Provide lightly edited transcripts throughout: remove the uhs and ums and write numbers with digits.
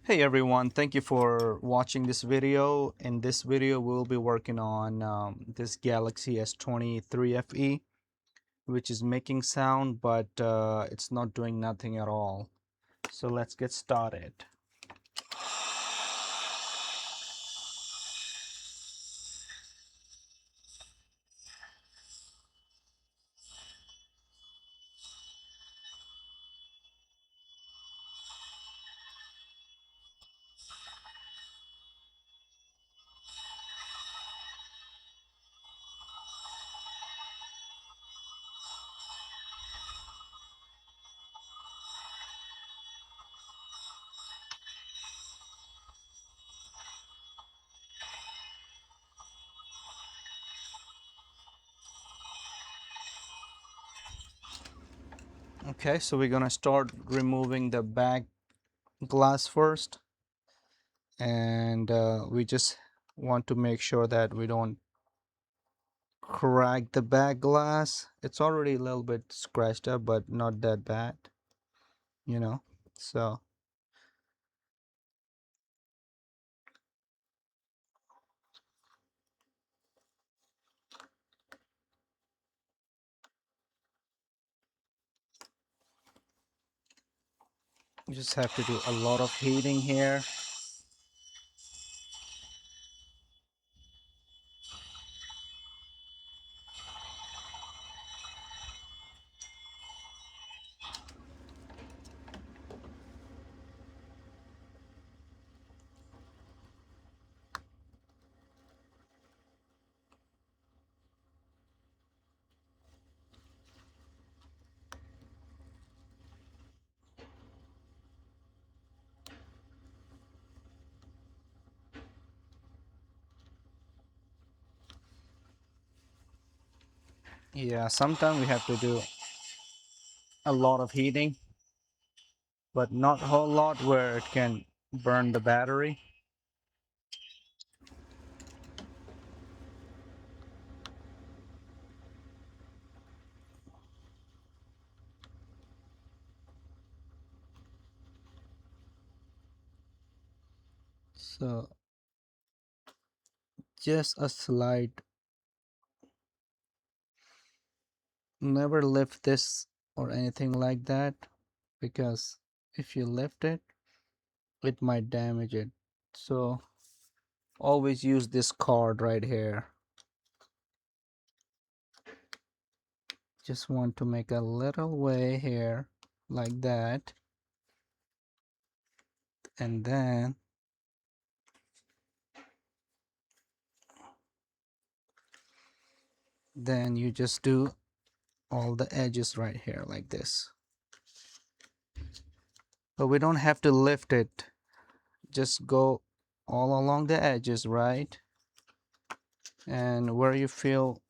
Hey everyone, thank you for watching this video. In this video, we'll be working on this Galaxy S23 FE, which is making sound, but it's not doing nothing at all. So let's get started. Okay, so we're gonna start removing the back glass first, and we just want to make sure that we don't crack the back glass. It's already a little bit scratched up, but not that bad, you know. So you just have to do a lot of heating here. Yeah, sometimes we have to do a lot of heating, but not a whole lot where it can burn the battery. So just a slight, never lift this or anything like that, because if you lift it, it might damage it. So always use this cord right here. Just want to make a little way here like that, and then you just do all the edges right here like this. But we don't have to lift it, just go all along the edges, right? And where you feel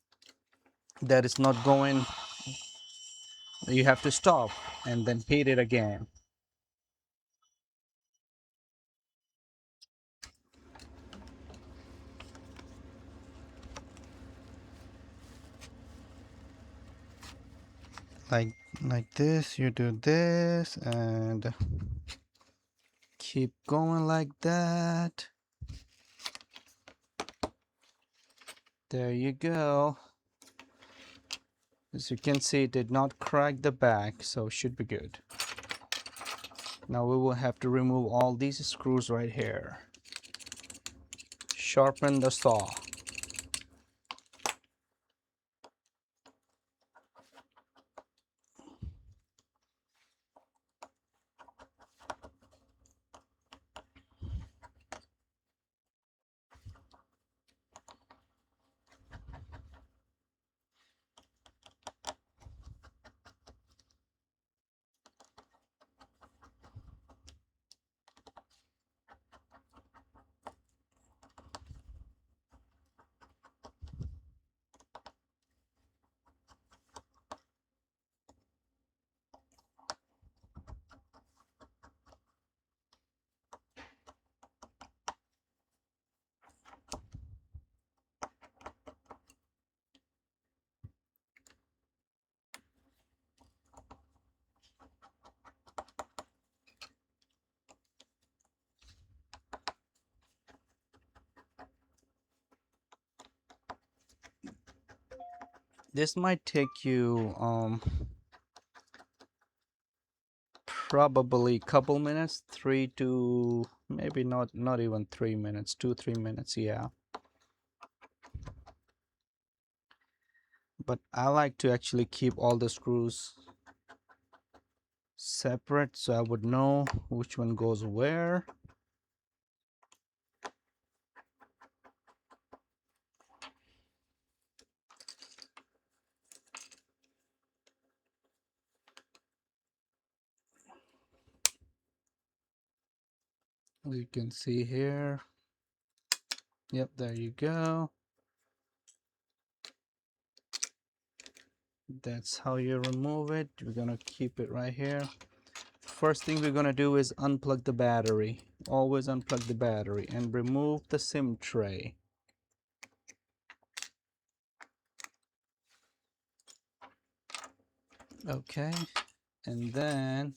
that it's not going, you have to stop and then heat it again. like like this, you do this and keep going like that. There you go. As you can see, it did not crack the back, so should be good. Now we will have to remove all these screws right here. Sharpen the saw. This might take you probably couple minutes, 3 to maybe not even 3 minutes, 2 3 minutes, yeah. But I like to actually keep all the screws separate so I would know which one goes where. You can see here. Yep, there you go. That's how you remove it. We're gonna keep it right here. First thing we're gonna do is unplug the battery. Always unplug the battery and remove the SIM tray. Okay, and then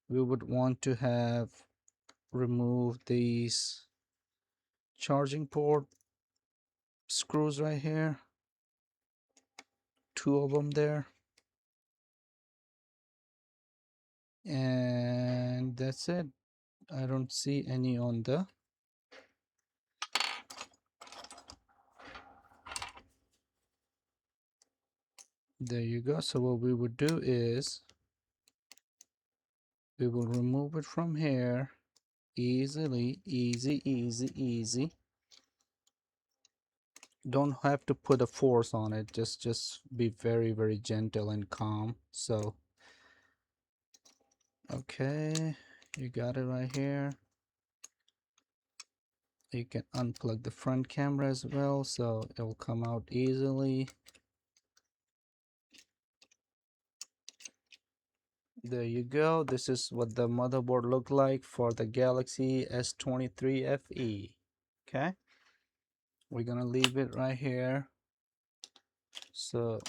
we would want to have removed these charging port screws right here. 2 of them there. And that's it. I don't see any on the there you go. So what we would do is we will remove it from here easily. Easy. Don't have to put a force on it, just be very gentle and calm. So okay, you got it right here. You can unplug the front camera as well, so it will come out easily. There you go. This is what the motherboard looked like for the Galaxy S23 FE. Okay, we're gonna leave it right here. So,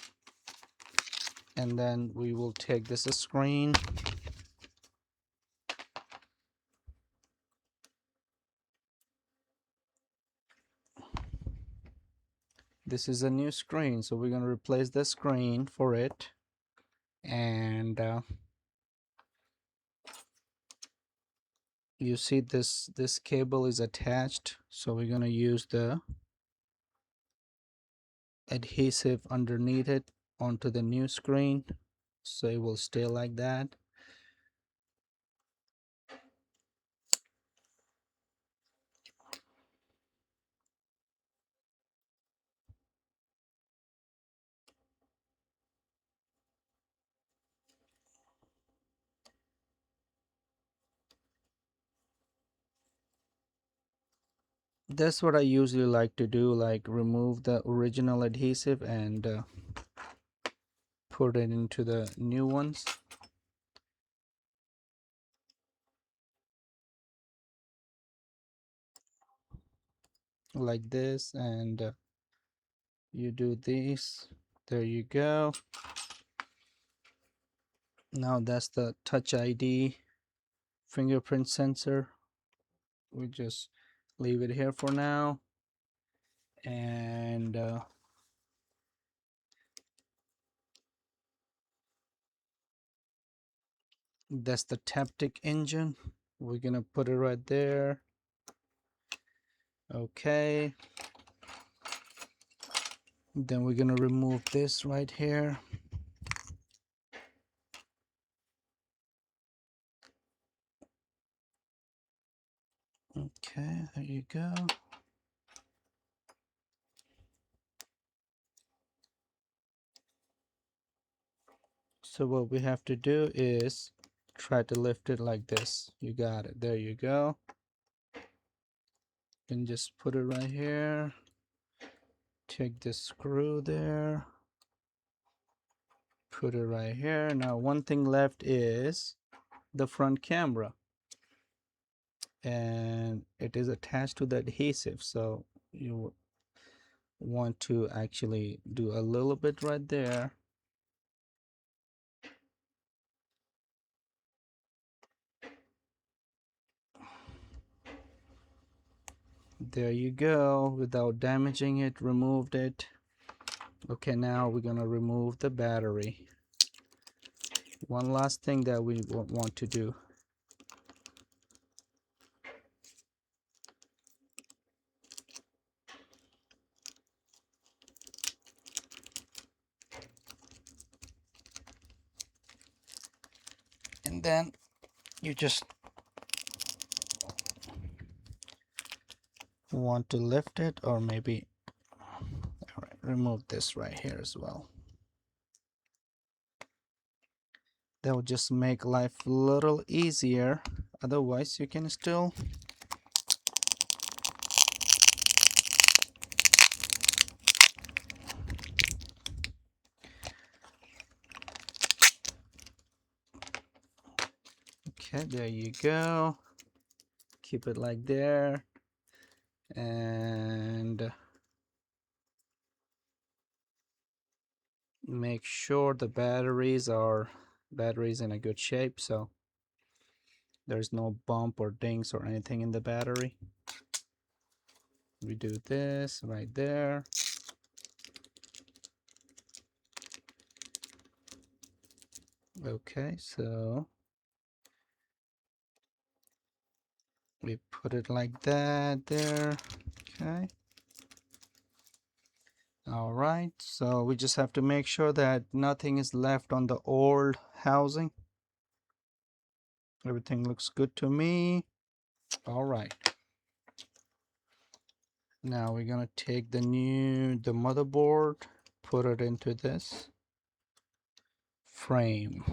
and then we will take this screen. This is a new screen, so we're gonna replace the screen for it. And you see this cable is attached, so we're gonna use the adhesive underneath it onto the new screen, so it will stay like that. That's what I usually like to do, like remove the original adhesive and put it into the new ones. Like this, and you do this. There you go. Now that's the Touch ID fingerprint sensor. We just leave it here for now. And that's the Taptic engine. We're gonna put it right there. Okay, then we're gonna remove this right here. Okay, there you go. So what we have to do is try to lift it like this. You got it. There you go. And just put it right here. Take this screw there. Put it right here. Now one thing left is the front camera. And it is attached to the adhesive. So you want to actually do a little bit right there. There you go. Without damaging it, removed it. Okay, now we're gonna remove the battery. One last thing that we want to do. And then you just want to lift it, or maybe, all right, remove this right here as well. That will just make life a little easier. Otherwise, you can still okay, there you go. Keep it like there, and make sure the batteries in a good shape, so there's no bump or dings or anything in the battery. We do this right there. Okay, so we put it like that there. Okay. All right, so we just have to make sure that nothing is left on the old housing. Everything looks good to me. All right. Now we're gonna take the motherboard, put it into this frame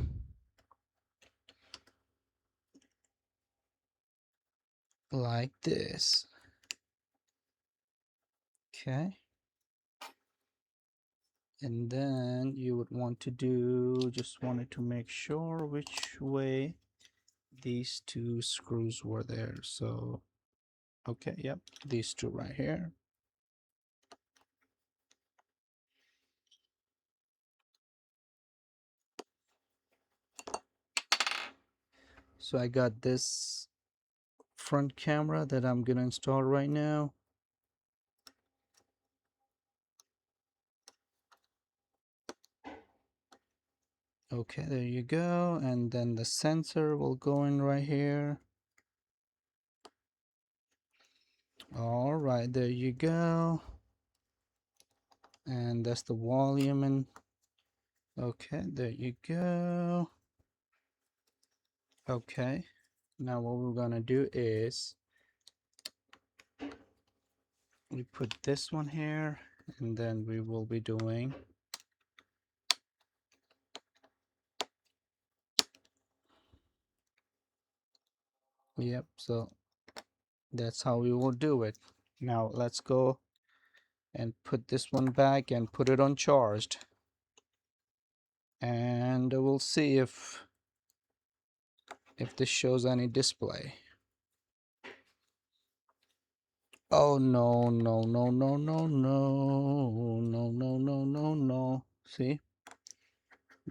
like this. Okay. And then you would want to do, just wanted to make sure which way these two screws were there. So, okay, yep, these two right here. So I got this front camera that I'm gonna install right now. Okay, there you go. And then the sensor will go in right here. All right, there you go. And that's the volume. And okay, there you go. Okay, now what we're gonna do is we put this one here, and then we will be doing yep, so that's how we will do it. Now let's go and put this one back and put it on charged, and we'll see if this shows any display. Oh no, no, no, no, no, no, no, no, no, no, no. See,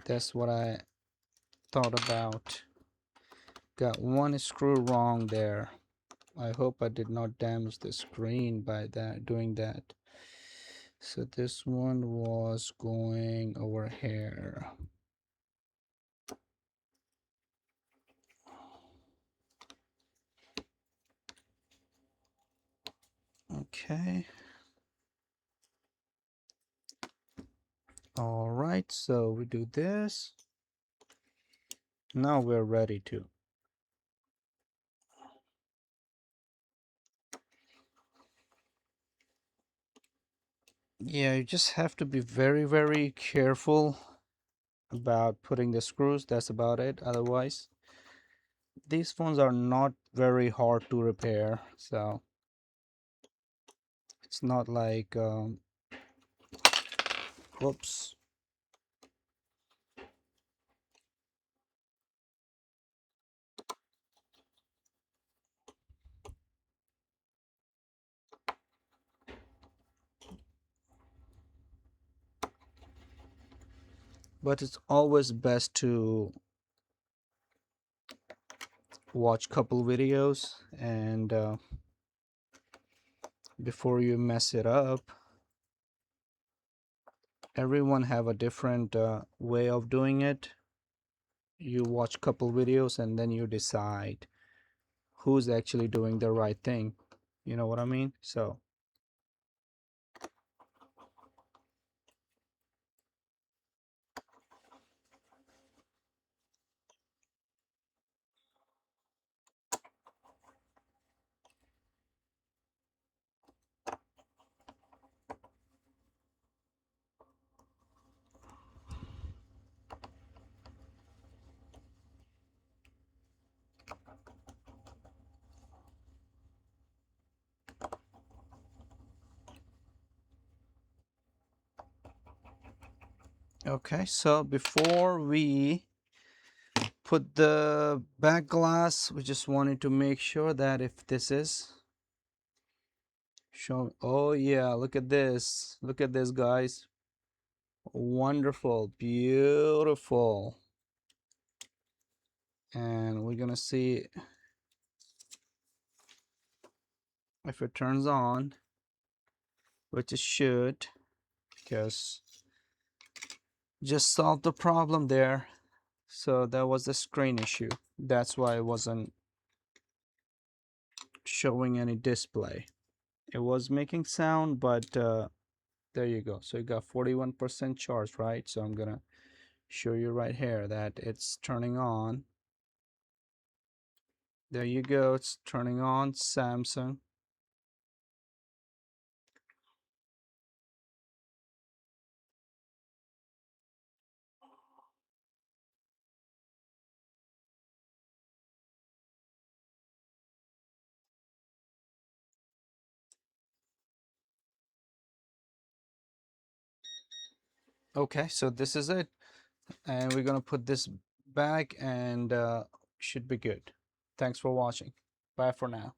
that's what I thought about. Got one screw wrong there. I hope I did not damage the screen by doing that. So this one was going over here. Okay. All right, so we do this. Now we're ready to. Yeah, you just have to be very, very careful about putting the screws. That's about it. Otherwise, these phones are not very hard to repair, so it's not like whoops. But it's always best to watch couple videos and before you mess it up. everyone have a different way of doing it. You watch couple videos and then you decide who's actually doing the right thing. You know what I mean? So okay, so before we put the back glass, we just wanted to make sure that if this is show. Oh yeah, look at this, guys. Wonderful, beautiful. And we're gonna see if it turns on, which it should, because just solved the problem there. So that was the screen issue. That's why it wasn't showing any display. It was making sound, but there you go. So you got 41% charge, right? So I'm gonna show you right here that it's turning on. There you go, it's turning on. Samsung. Okay, so this is it, and we're gonna put this back and should be good. Thanks for watching. Bye for now.